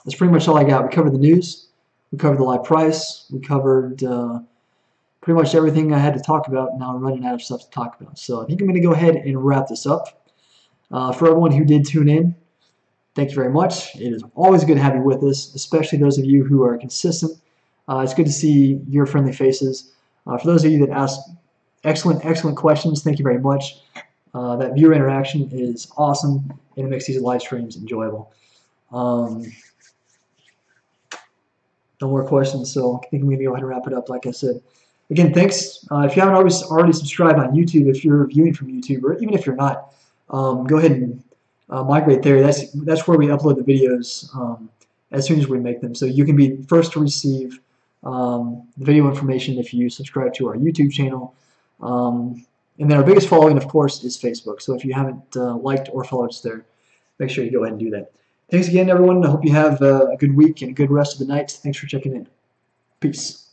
that's pretty much all I got. We covered the news. We covered the live price. We covered pretty much everything I had to talk about. Now I'm running out of stuff to talk about. So I think I'm going to go ahead and wrap this up. For everyone who did tune in, thank you very much. It is always good to have you with us, especially those of you who are consistent. It's good to see your friendly faces. For those of you that asked excellent questions, thank you very much. That viewer interaction is awesome, and it makes these live streams enjoyable. No more questions, so I think I'm going to go ahead and wrap it up, like I said. Again, thanks. If you haven't already subscribed on YouTube, if you're viewing from YouTube, or even if you're not, go ahead and migrate there. That's where we upload the videos as soon as we make them. So you can be first to receive the video information if you subscribe to our YouTube channel. And then our biggest following, of course, is Facebook. So if you haven't liked or followed us there, make sure you go ahead and do that. Thanks again, everyone. I hope you have a good week and a good rest of the night. Thanks for checking in. Peace.